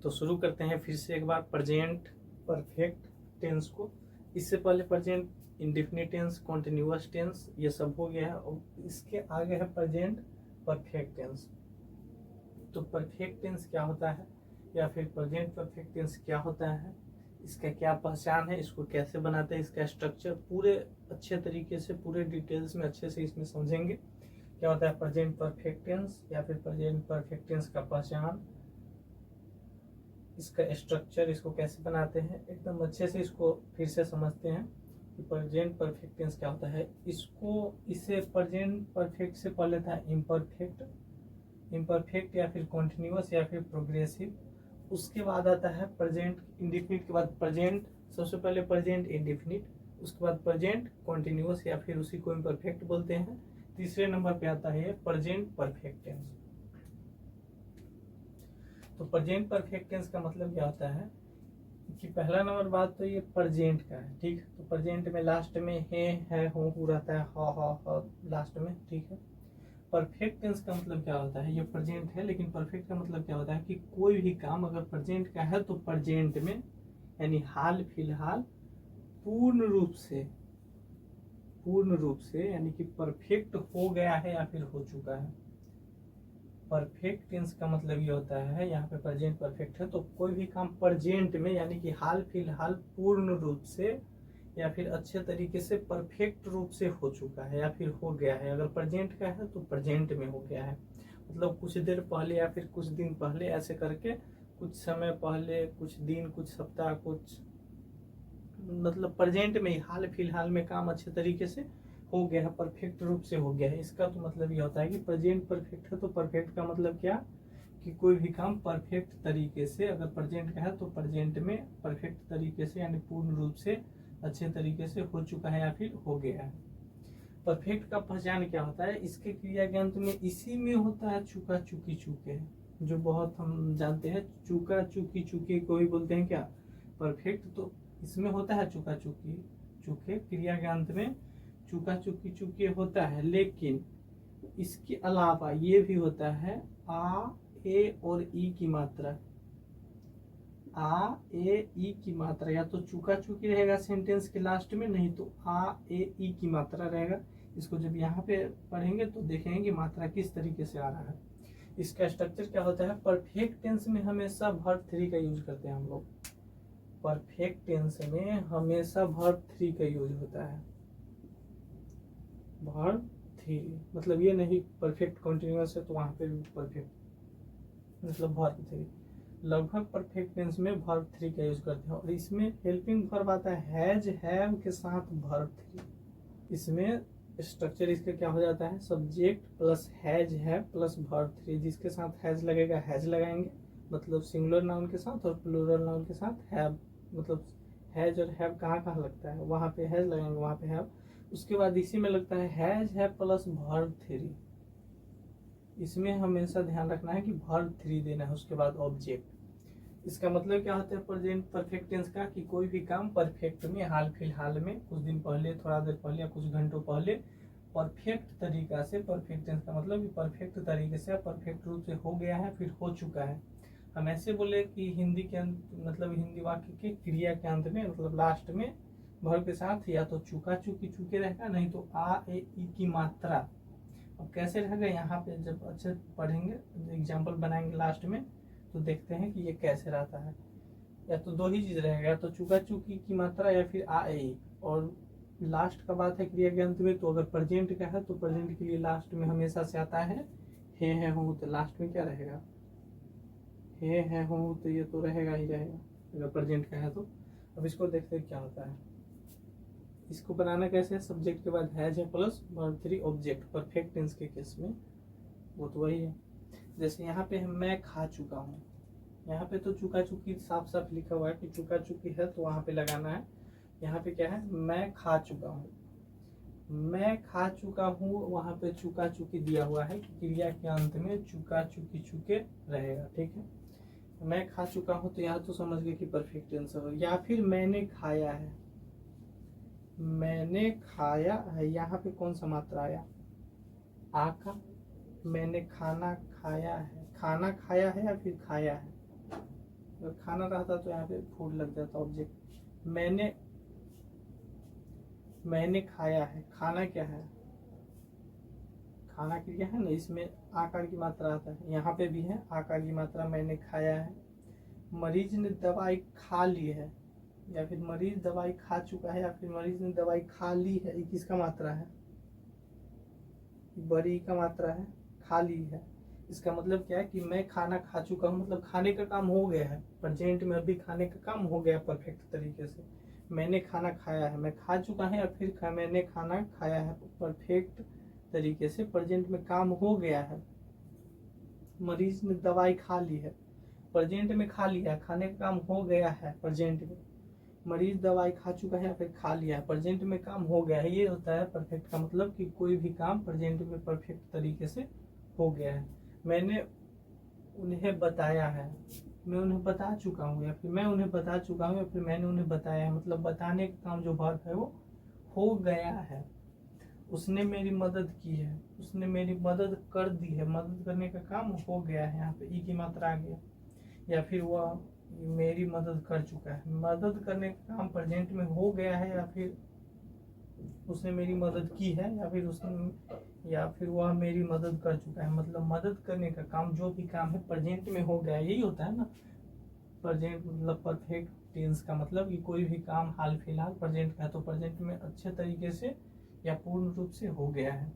तो शुरू करते हैं फिर से एक बार प्रेजेंट परफेक्ट टेंस को। इससे पहले present indefinite tense, continuous tense, ये सब हो गया है और इसके आगे है प्रेजेंट परफेक्ट टेंस। तो परफेक्ट टेंस क्या होता है या फिर प्रेजेंट परफेक्ट टेंस क्या होता है, इसका क्या पहचान है, इसको कैसे बनाते हैं, इसका स्ट्रक्चर पूरे अच्छे तरीके से पूरे डिटेल्स में अच्छे से इसमें समझेंगे। क्या होता है प्रेजेंट परफेक्ट टेंस या फिर प्रेजेंट परफेक्ट टेंस का पहचान, इसका स्ट्रक्चर, इसको कैसे बनाते हैं, एकदम अच्छे से इसको फिर से समझते हैं कि प्रेजेंट परफेक्ट टेंस क्या होता है। इसे प्रेजेंट परफेक्ट से पहले था इम्परफेक्ट, इम्परफेक्ट या फिर कॉन्टिन्यूअस या फिर प्रोग्रेसिव। उसके बाद आता है प्रेजेंट इंडेफिनिट के बाद प्रेजेंट, सबसे पहले प्रेजेंट इंडेफिनिट, उसके बाद प्रेजेंट कॉन्टिन्यूअस या फिर उसी को इम्परफेक्ट बोलते हैं। तीसरे नंबर पे आता है प्रेजेंट परफेक्ट टेंस। तो प्रेजेंट परफेक्ट टेंस का मतलब क्या होता है कि पहला नंबर बात तो ये प्रेजेंट का है, ठीक। तो प्रेजेंट में लास्ट में है हो रहता है, ह लास्ट में, ठीक है। परफेक्ट टेंस का मतलब क्या होता है, ये प्रेजेंट है लेकिन परफेक्ट का मतलब क्या होता है कि कोई भी काम अगर प्रेजेंट का है तो प्रेजेंट में यानी हाल फिलहाल पूर्ण रूप से यानी कि परफेक्ट हो गया है या फिर हो चुका है। परफेक्ट टेंस का मतलब ये होता है, यहाँ पे प्रेजेंट परफेक्ट है तो कोई भी काम प्रेजेंट में यानी कि हाल फिलहाल पूर्ण रूप से या फिर अच्छे तरीके से परफेक्ट रूप से हो चुका है या फिर हो गया है। अगर प्रेजेंट का है तो प्रेजेंट में हो गया है, मतलब कुछ देर पहले या फिर कुछ दिन पहले, ऐसे करके कुछ समय पहले, कुछ दिन, कुछ सप्ताह, कुछ मतलब प्रेजेंट में ही हाल फिलहाल में काम अच्छे तरीके से हो गया है, परफेक्ट रूप से हो गया है। इसका तो मतलब ये होता है कि प्रेजेंट परफेक्ट है तो परफेक्ट का मतलब क्या कि कोई भी काम परफेक्ट तरीके से, अगर प्रेजेंट का है तो प्रेजेंट में परफेक्ट तरीके से यानी पूर्ण रूप से अच्छे तरीके से हो चुका है या फिर हो गया है। परफेक्ट का पहचान क्या होता है, इसके क्रिया ज्ञान में इसी में होता है चुका चुकी चुके, जो बहुत हम जानते हैं। चुका चुकी चुके को ही बोलते हैं क्या परफेक्ट। तो इसमें होता है चुका चुकी चुके, क्रिया ज्ञान में चुका चुकी चुके होता है, लेकिन इसके अलावा ये भी होता है आ ए और ई की मात्रा, आ ए ई की मात्रा या तो चुका चुकी रहेगा सेंटेंस के लास्ट में, नहीं तो आ ए ई की मात्रा रहेगा। इसको जब यहाँ पे पढ़ेंगे तो देखेंगे कि मात्रा किस तरीके से आ रहा है। इसका स्ट्रक्चर क्या होता है, परफेक्ट टेंस में हमेशा वर्ब थ्री का यूज करते हैं हम लोग। परफेक्ट टेंस में हमेशा वर्ब थ्री का यूज होता है, वर्ब थ्री। मतलब ये नहीं परफेक्ट कंटिन्यूअस है तो वहां पे भी परफेक्ट, मतलब वर्ब थ्री। लगभग परफेक्ट टेंस में वर्ब थ्री का यूज करते हैं और इसमें हेल्पिंग वर्ब आता है हैज हैव के साथ वर्ब थ्री। इसमें स्ट्रक्चर इसका क्या हो जाता है, subject plus has have plus verb three. जिसके साथ हैज लगेगा हैज लगाएंगे मतलब सिंगुलर नाउन के साथ, और प्लूरल नाउन के साथ हैव, मतलब हैज और हैव कहाँ कहाँ लगता है, वहां पे हैज लगाएंगे वहां पे हैव। उसके बाद इसी में लगता है has have plus verb three. इसमें हमेशा ध्यान रखना है कि वर्ब थ्री देना है, उसके बाद ऑब्जेक्ट। इसका मतलब क्या होता है प्रेजेंट परफेक्ट टेंस का कि कोई भी काम परफेक्ट में हाल फिलहाल में कुछ दिन पहले, थोड़ा देर पहले या कुछ घंटों पहले परफेक्ट तरीका से, परफेक्ट टेंस का मतलब कि परफेक्ट तरीके से परफेक्ट रूप से हो गया है फिर हो चुका है। हम ऐसे बोले कि हिंदी के अंत, मतलब हिंदी वाक्य के क्रिया के अंत में, मतलब लास्ट में वर्ब के साथ या तो चुका चुकी चुके रहेगा, नहीं तो आ ए ई की मात्रा। अब कैसे रहेगा यहाँ पे जब अच्छे पढ़ेंगे, एग्जाम्पल बनाएंगे लास्ट में तो देखते हैं कि ये कैसे रहता है। या तो दो ही चीज रहेगा, या तो चुका चुकी की मात्रा या फिर आ ए। और लास्ट का बात है क्रिया के अंत में, तो अगर प्रेजेंट का है तो प्रेजेंट के लिए लास्ट में हमेशा से आता है है हो, तो लास्ट में क्या रहेगा है हो, तो ये तो रहेगा ही रहेगा अगर प्रेजेंट का है तो। अब इसको देखते हैं क्या होता है। इसको बनाना कैसे है, सब्जेक्ट के बाद हैज है plus verb three object, perfect tense के केस में वो तो वही है। जैसे यहाँ पे मैं खा चुका हूँ, यहाँ पे तो चुका चुकी साफ साफ लिखा हुआ है कि चुका चुकी है तो वहां पे लगाना है। यहाँ पे क्या है, मैं खा चुका हूँ, मैं खा चुका हूँ, वहां पे चुका चुकी दिया हुआ है कि क्रिया के अंत में चुका चुकी चुके रहेगा, ठीक है। मैं खा चुका हूँ तो यहाँ तो समझ गए कि परफेक्ट टेंस है। या फिर मैंने खाया है, मैंने खाया है, यहाँ पे कौन सा मात्रा आया, आ का। मैंने खाना खाया है, खाना खाया है या फिर खाया है, अगर खाना रहता तो यहाँ पे फूड लग जाता ऑब्जेक्ट। मैंने खाया है, खाना क्या है, खाना क्रिया है ना, इसमें आकार की मात्रा आता है, यहाँ पे भी है आकार की मात्रा, मैंने खाया है। मरीज ने दवाई खा ली है, या फिर मरीज दवाई खा चुका है, या फिर मरीज ने दवाई खा ली है, ये किसका मात्रा है, बड़ी का मात्रा है, खा ली है। इसका मतलब क्या है कि मैं खाना खा चुका हूँ, मतलब खाने का काम हो गया है, प्रेजेंट में अभी खाने का काम हो गया परफेक्ट तरीके से। मैंने खाना खाया है, मैं खा चुका है, या फिर मैंने खाना खाया है, परफेक्ट तरीके से प्रेजेंट में काम हो गया है। मरीज ने दवाई खा ली है, प्रेजेंट में खा लिया है, खाने का काम हो गया है प्रेजेंट में। मरीज दवाई खा चुका है या फिर खा लिया है, प्रेजेंट में काम हो गया है, ये होता है परफेक्ट का मतलब कि कोई भी काम प्रेजेंट में परफेक्ट तरीके से हो गया है। मैंने उन्हें बताया है, मैं उन्हें बता चुका हूँ, या फिर मैं उन्हें बता चुका हूँ, या फिर मैंने उन्हें बताया है, मतलब बताने का काम जो वर्ब है वो हो गया है। उसने मेरी मदद की है, उसने मेरी मदद कर दी है, मदद करने का काम हो गया है, यहाँ पे ई की मात्रा आ गया। या फिर वह मेरी मदद कर चुका है, मदद करने का काम प्रेजेंट में हो गया है, या फिर उसने मेरी मदद की है, या फिर वह मेरी मदद कर चुका है। मतलब मदद करने का काम, जो भी काम है प्रेजेंट में हो गया, यही होता है ना प्रेजेंट, मतलब परफेक्ट टेंस का मतलब कि कोई भी काम हाल फिलहाल प्रेजेंट का है तो प्रेजेंट में अच्छे तरीके से या पूर्ण रूप से हो गया है।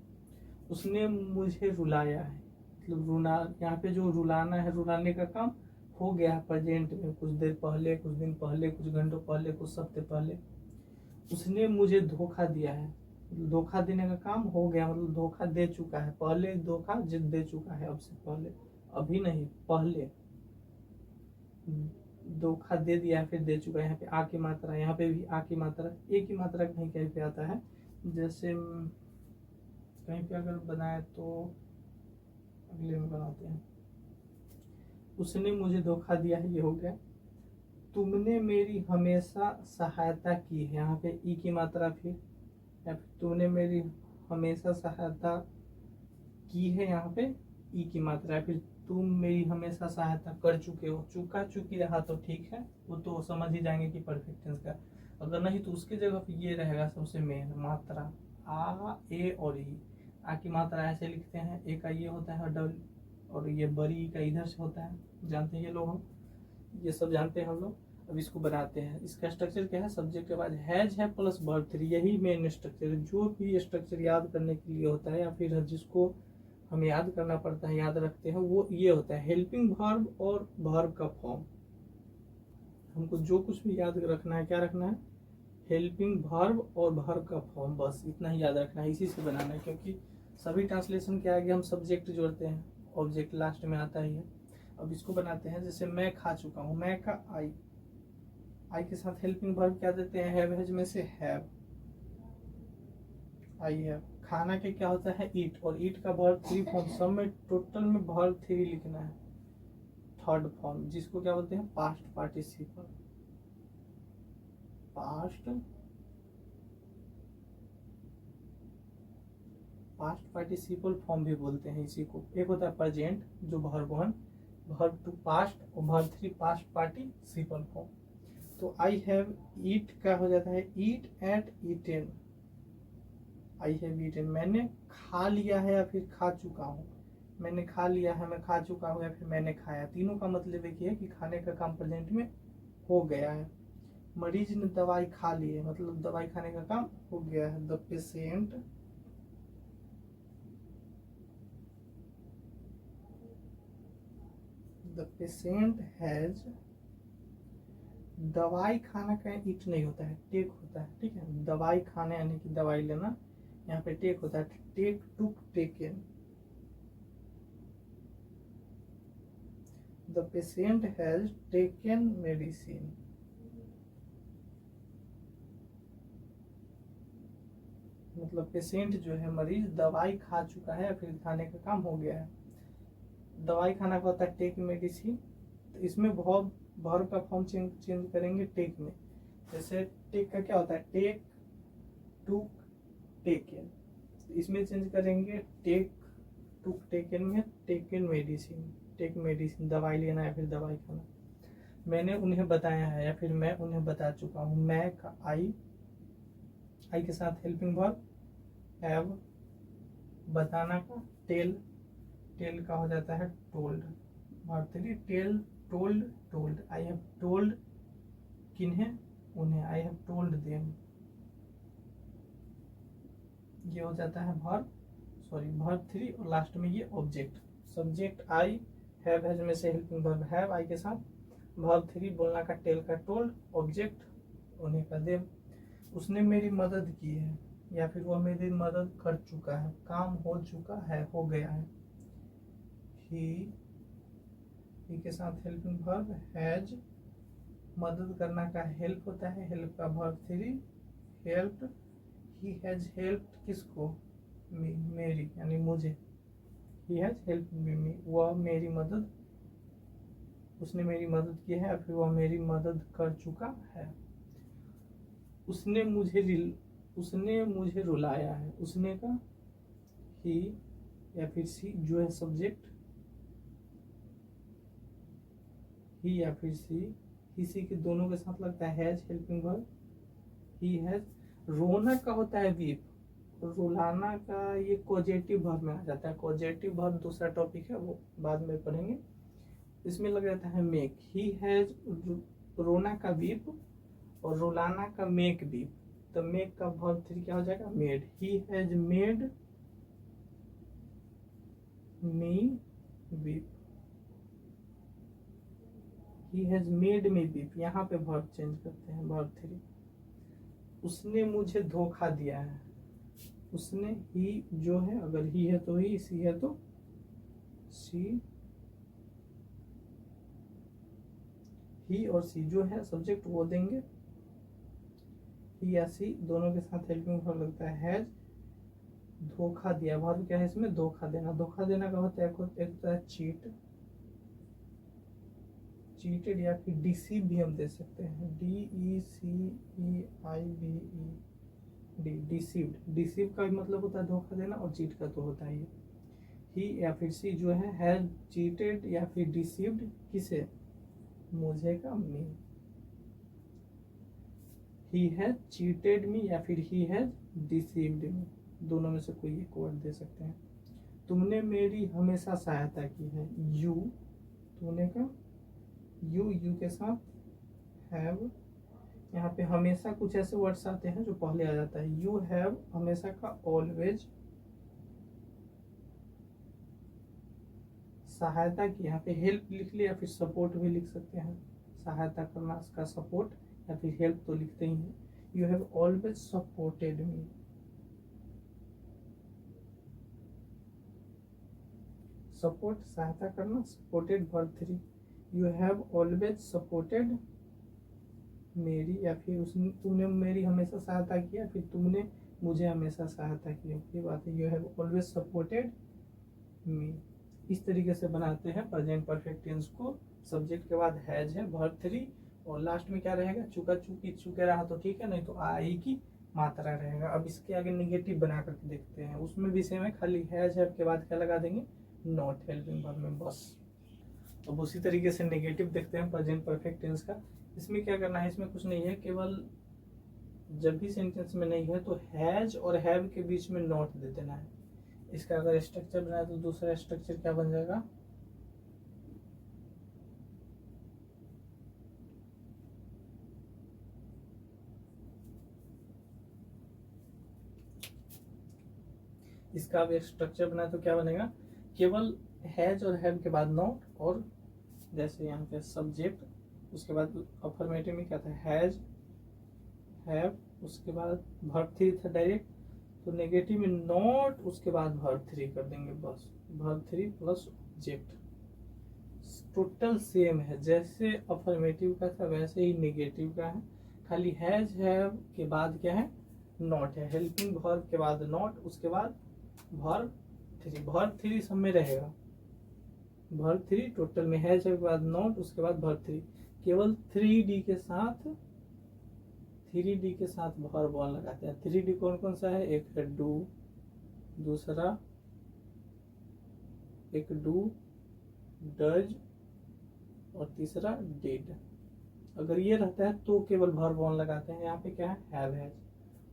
उसने मुझे रुलाया है, मतलब रुला, यहाँ पे जो रुलाना है, रुलाने का काम हो गया है प्रेजेंट में, कुछ देर पहले, कुछ दिन पहले, कुछ घंटों पहले, कुछ हफ्ते पहले। उसने मुझे धोखा दिया है, धोखा देने का काम हो गया, मतलब धोखा दे चुका है, पहले धोखा दे चुका है, अब से पहले, अभी नहीं पहले धोखा दे दिया है, फिर दे चुका है। यहाँ पे आ की मात्रा, यहाँ पे भी आ की मात्रा, ए की मात्रा कहीं कहीं पे आता है, जैसे कहीं पे अगर बनाए तो अगले में बनाते हैं। उसने मुझे धोखा दिया है, ये हो गया। तुमने मेरी हमेशा सहायता की है, यहाँ पे ई की मात्रा, फिर या फिर तुमने मेरी हमेशा सहायता की है, यहाँ पे ई की मात्रा है। फिर तुम मेरी हमेशा सहायता कर चुके हो, चुका चुकी रहा तो ठीक है, वो तो समझ ही जाएंगे कि परफेक्ट टेंस का। अगर नहीं तो उसके जगह पे ये रहेगा सबसे मेन मात्रा, आ, ए और ई। आ की मात्रा ऐसे लिखते हैं, ए का ये होता है डबल, और ये बड़ी का इधर से होता है, जानते हैं ये लोग, हम ये सब जानते हैं हम लोग। अब इसको बनाते हैं। इसका स्ट्रक्चर क्या है, सब्जेक्ट के बाद हैज है प्लस वर्ब 3, यही मेन स्ट्रक्चर है। जो भी स्ट्रक्चर याद करने के लिए होता है, या फिर जिसको हमें याद करना पड़ता है, याद रखते हैं, वो ये होता है हेल्पिंग वर्ब और वर्ब का फॉर्म। हमको जो कुछ भी याद रखना है, क्या रखना है, हेल्पिंग वर्ब और वर्ब का फॉर्म, बस इतना ही याद रखना है, इसी से बनाना है। क्योंकि सभी ट्रांसलेशन के आगे हम सब्जेक्ट जोड़ते हैं, ऑब्जेक्ट लास्ट में आता ही है। अब इसको बनाते हैं, जैसे मैं खा चुका हूँ, मैं का आई, आई के साथ हेल्पिंग वर्ब क्या देते हैं, हैव हैज में से हैव, आई हैव। खाना के क्या होता है, ईट, और ईट का वर्ब 3 फॉर्म, सब में टोटल में वर्ब 3 लिखना है, थर्ड फॉर्म, जिसको क्या बोलते हैं, past participle, past participle form भी बोलते हैं इसी को। एक होता है प्रेजेंट जो वर्ब 1, वर्ब 2 पास्ट, और वर्ब 3 पास्ट पार्टिसिपल फॉर्म। तो आई हैव ईट का हो जाता है eat ate eaten, I have eaten, मैंने खा लिया है या फिर खा चुका हूँ, मैंने खा लिया है, मैं खा चुका हूँ, या फिर मैंने खाया, तीनों का मतलब एक ही है कि खाने का काम प्रेजेंट में हो गया है। मरीज ने दवाई खा ली है, मतलब दवाई खाने का काम हो गया है। द पेशेंट हैज, दवाई खाना का ईट नहीं होता है, टेक होता है, ठीक है, दवाई खाने यानी कि दवाई लेना, यहाँ पे टेक होता है, take took taken. The patient has taken medicine, मतलब पेशेंट जो है मरीज दवाई खा चुका है, फिर खाने का काम हो गया है। दवाई खाना का होता है टेक मेडिसिन, तो इसमें वर्ब का फॉर्म चेंज करेंगे टेक में। जैसे टेक का क्या होता है, टेक टुक टेकन, इसमें चेंज करेंगे टेक टुक टेकन में टेकन मेडिसिन, टेक मेडिसिन दवाई लेना है, फिर दवाई खाना। मैंने उन्हें बताया है या फिर मैं उन्हें बता चुका हूँ। मैं का आई के साथ हेल्पिंग वर्ब, हैव बताना का टेल का हो जाता है told, verb 3 tell told I have told किन्हें, उन्हें, आई हैव टोल्ड देम। ये हो जाता है वर्ब 3 और लास्ट में ये ऑब्जेक्ट, सब्जेक्ट आई, हैव में से हेल्पिंग वर्ब हैव आई के साथ, वर्ब 3 बोलना का टेल का टोल्ड, ऑब्जेक्ट उन्हें का देम। उसने मेरी मदद की है या फिर वह मेरी मदद कर चुका है, काम हो चुका है, हो गया है। ही के साथ हेल्पिंग वर्ब हैज, मदद करना का हेल्प होता है, हेल्प का verb 3 helped, he has helped किसको, मेरी यानी मुझे, ही हैज हेल्प्ड मी, वह मेरी मदद, उसने मेरी मदद की है या फिर वह मेरी मदद कर चुका है। उसने मुझे रुलाया है, उसने का ही या फिर सी जो है सब्जेक्ट, ही या फिर सी के दोनों के साथ लगता है has helping verb, he has. रोना का होता है वीप, रुलाना का ये कॉजेटिव वर्ब में आ जाता है, कॉजेटिव वर्ब दूसरा टॉपिक है वो बाद में पढ़ेंगे। इसमें लग जाता है मेक, ही हैज रोना का वीप और रुलाना का मेक वीप, तो मेक का वर्ब 3 क्या हो जाएगा made, he has made me weep, he has made me weep. यहाँ पे वर्ब चेंज करते हैं वर्ब 3। उसने मुझे धोखा दिया है, उसने ही जो है, अगर ही है तो ही, सी है तो सी, ही और सी जो है सब्जेक्ट वो देंगे, ही या सी दोनों के साथ हेल्पिंग वर्ब लगता है हैज। धोखा दिया वर्ब क्या है इसमें, धोखा देना, धोखा देना का होता है एक होता है चीटेड या फिर डिसीव भी हम दे सकते हैं, DECEIVED, डिसीव का भी मतलब होता है धोखा देना और चीट का तो होता ही। ही या फिर सी जो है हैज चीटेड या फिर डिसीव्ड किसे, मुझे का मी, ही हैज चीटेड मी या फिर ही हैज डिसीव्ड मी, दोनों में से कोई एक वर्ड दे सकते हैं। तुमने मेरी हमेशा सहायता की है, यू, तुमने का यू के साथ हैव, यहाँ पे हमेशा कुछ ऐसे वर्ड्स आते हैं जो पहले आ जाता है, यू हैव हमेशा का ऑलवेज, सहायता की यहाँ पे हेल्प लिख लिया या फिर सपोर्ट भी लिख सकते हैं, सहायता करना इसका सपोर्ट या फिर हेल्प तो लिखते ही हैं। You have always supported me, support सहायता करना, supported verb 3, you have always supported मेरी या फिर उसने, तुमने मेरी हमेशा सहायता किया, फिर तुमने मुझे हमेशा सहायता की, ये बात है, you have always supported me. इस तरीके से बनाते हैं प्रेजेंट परफेक्ट टेंस को। सब्जेक्ट के बाद हैज है वर्ब 3 और लास्ट में क्या रहेगा, चुका चुकी, चुके रहा तो ठीक है, नहीं तो आई की मात्रा रहेगा। अब इसके आगे निगेटिव बना करके देखते हैं, उसमें भी सेम है, खाली हैज है के बाद क्या लगा देंगे, नॉट हेल्पिंग वर्ब में बस। अब उसी तरीके से नेगेटिव देखते हैं प्रेजेंट परफेक्ट टेंस का। इसमें क्या करना है, इसमें कुछ नहीं है, केवल जब भी सेंटेंस में नहीं है तो हैज और हैव के बीच में नॉट दे देना है। इसका अगर स्ट्रक्चर बनाए तो दूसरा स्ट्रक्चर क्या बन जाएगा, इसका अब स्ट्रक्चर बनाए तो क्या बनेगा, केवल हैज और हैव के बाद नॉट, और जैसे यहाँ पे सब्जेक्ट, उसके बाद अफर्मेटिव में क्या था हैज हैव, उसके बाद वर्ब 3 था डायरेक्ट, तो नेगेटिव में नॉट, उसके बाद वर्ब 3 कर देंगे बस, verb 3 plus object. Total same है, जैसे अफर्मेटिव का था वैसे ही नेगेटिव का है, खाली हैज हैव के बाद क्या है, नॉट है, हेल्पिंग वर्ब के बाद नॉट, उसके बाद वर्ब 3, वर्ब 3 सब में रहेगा, वर्ब 3 टोटल में हैज के बाद नॉट, उसके बाद वर्ब 3, केवल 3D के साथ वर्ब 1 लगाते हैं। 3D कौन कौन सा है, एक है डू, दूसरा एक डू, डज और तीसरा डिड। अगर ये रहता है तो केवल वर्ब वन लगाते हैं। यहाँ पे क्या है, हैव हैज,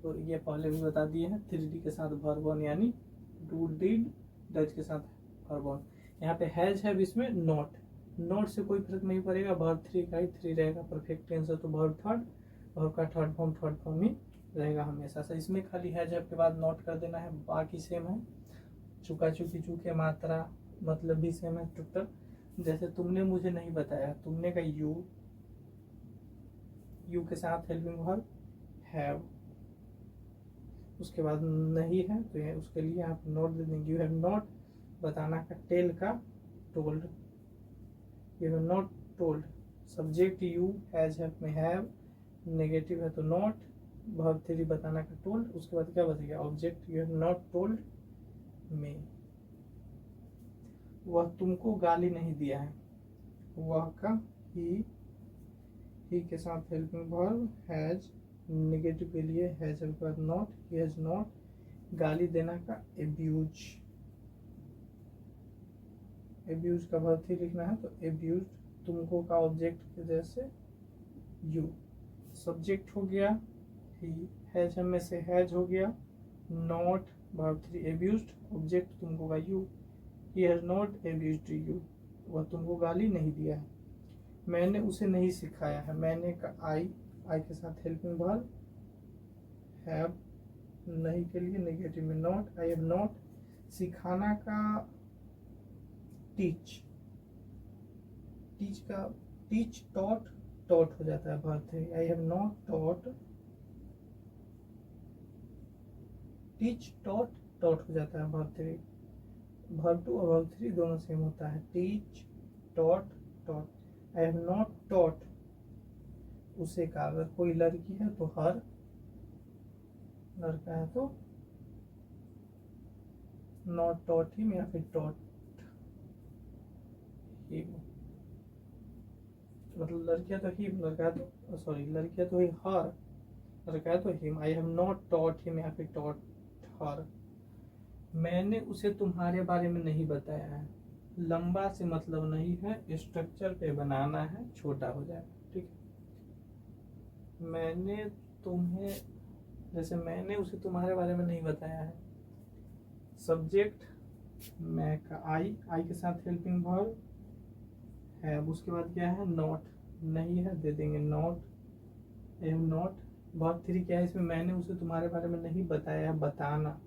तो ये पहले भी बता दिए हैं, 3D के साथ वर्ब वन यानी डू डिड डज के साथ वर्ब वन। यहाँ पे हैज है, इसमें नॉट, नॉट से कोई फर्क नहीं पड़ेगा, वर्ब थ्री का ही थ्री रहेगा, परफेक्ट टेंस है तो वर्ब थर्ड, वर्ब का थर्ड फॉर्म ही रहेगा हमेशा से। इसमें खाली हैज के बाद नॉट कर देना है, बाकी सेम है, चुका चुकी चूके मात्रा मतलब भी सेम है टोटल। जैसे तुमने मुझे नहीं बताया, तुमने का यू, यू के साथ हेल्पिंग वर्ब हैव, उसके बाद नहीं है तो ये उसके लिए आप नोट दे देंगे। यू हैव नॉट बताना का टेल का told, you have not told, subject you, has में हैव, नेगेटिव है तो नॉट, वर्ब थ्री बताना का टोल्ड, उसके बाद क्या बचेगा object, you have not told me, वह तुमको गाली नहीं दिया है, वह का ही के साथ हेल्पिंग वर्ब हैज, नेगेटिव के लिए हैज के बाद नॉट, ही हैज नॉट, गाली देना का एब्यूज, एब्यूज का वर्ब थ्री लिखना है तो एब्यूज, तुमको का ऑब्जेक्ट की वजह से यू, सब्जेक्ट हो गया ही, हैज में से हैज हो गया, not verb three abused, object तुमको का you, he has not abused you, वह तुमको गाली नहीं दिया है। मैंने उसे नहीं सिखाया है, मैंने का आई, आई के साथ हेल्पिंग वर्ब हैव, नहीं के लिए नेगेटिव में नॉट, आई हैव नॉट, सिखाना का टीच, टीच का टीच टॉट, टॉट हो जाता है verb three, I have not taught, teach taught, taught हो जाता है वर्ब थ्री, वर्ब टू और वर्ब थ्री दोनों सेम होता है, teach taught taught, I have not taught उसे का, अगर कोई लड़की है तो हर, लड़का है तो नॉट टॉट हिम या फिर टॉट हिम, मतलब लड़किया तो हिम, लड़का है तो सॉरी लड़किया तो ही हर, लड़का है तो him, I have not taught him या फिर टॉट हर। मैंने उसे तुम्हारे बारे में नहीं बताया है, लंबा से मतलब नहीं है, स्ट्रक्चर पे बनाना है, छोटा हो जाएगा, ठीक है। मैंने तुम्हें, जैसे मैंने उसे तुम्हारे बारे में नहीं बताया है, सब्जेक्ट मैं का आई, आई के साथ हेल्पिंग वर्ब है, उसके बाद क्या है नॉट, नहीं है दे देंगे not, I have not, verb three क्या है इसमें, मैंने उसे तुम्हारे बारे में नहीं बताया है, बताना,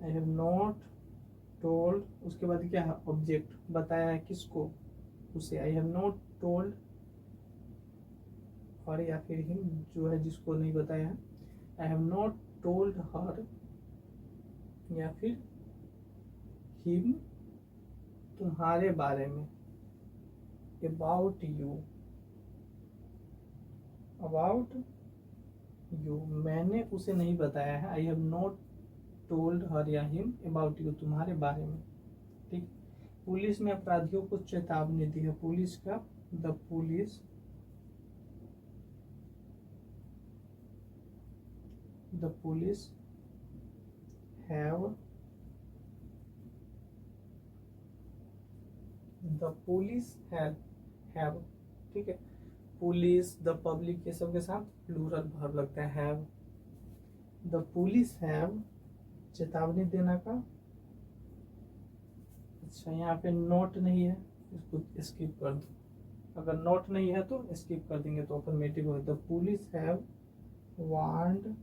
आई हैव नॉट टोल्ड, उसके बाद क्या है ऑब्जेक्ट, बताया है किसको, उसे, आई हैव नॉट टोल्ड और या फिर हिम जो है जिसको नहीं बताया है, I have not told her या फिर हिम तुम्हारे बारे में, अबाउट यू, अबाउट यू, मैंने उसे नहीं बताया है, I have not told her या हिम अबाउट यू, तुम्हारे बारे में, ठीक। पुलिस ने अपराधियों को चेतावनी दी है, पुलिस का the police, the police have, the police have, ठीक है। पुलिस द पब्लिक ये सब के साथ प्लूरल वर्ब लगता है हैव, द पुलिस हैव, चेतावनी देना का, अच्छा यहाँ पे नोट नहीं है, इसको स्किप कर दो, अगर नोट नहीं है तो स्किप कर देंगे तो अफर्मेटिव हो, the police have warned,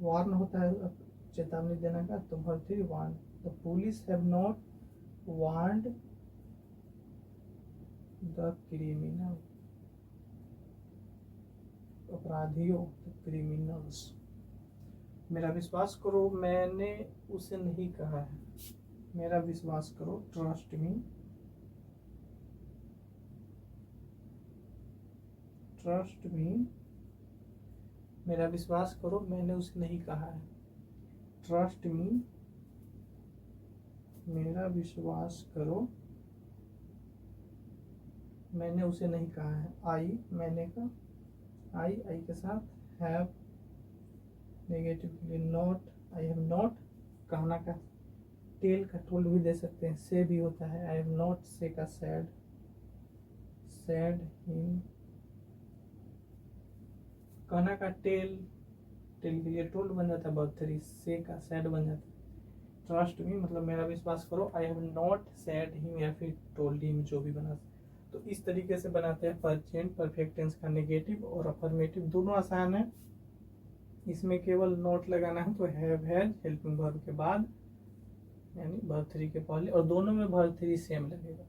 warn होता है चेतावनी देना का तो verb three warn, the police have not warned the criminal, अपराधियों, क्रिमिनल्स। मेरा विश्वास करो मैंने उसे नहीं कहा है, मेरा विश्वास करो, ट्रस्ट मी, ट्रस्ट मी, मेरा विश्वास करो मैंने उसे नहीं कहा है, ट्रस्ट मी, मेरा विश्वास करो मैंने उसे नहीं कहा है, आई, मैंने का आई, आई के साथ हैव, नेगेटिव के लिए नॉट, आई हैव नॉट, कहना का टेल का टोल्ड भी दे सकते हैं, से भी होता है, आई हैव नॉट से का सैड, सैड हिम, कहना का टेल, टेल के लिए टोल्ड बन जाता है वर्ब 3, से का सैड बन जाता है। ट्रस्ट मी मतलब मेरा विश्वास करो, I have not sad him या फिर टोल्ड हिम, जो भी बना। तो इस तरीके से बनाते हैं प्रेजेंट परफेक्ट टेंस का नेगेटिव और अफर्मेटिव, दोनों आसान है। इसमें केवल नोट लगाना है, तो हैव हैज हेल्पिंग वर्ब के बाद यानी वर्ब 3 के पहले, और दोनों में वर्ब 3 सेम लगेगा।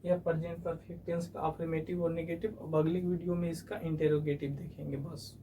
यह प्रेजेंट परफेक्ट टेंस का अफर्मेटिव और नेगेटिव। अब अगली वीडियो में इसका इंटेरोगेटिव देखेंगे बस।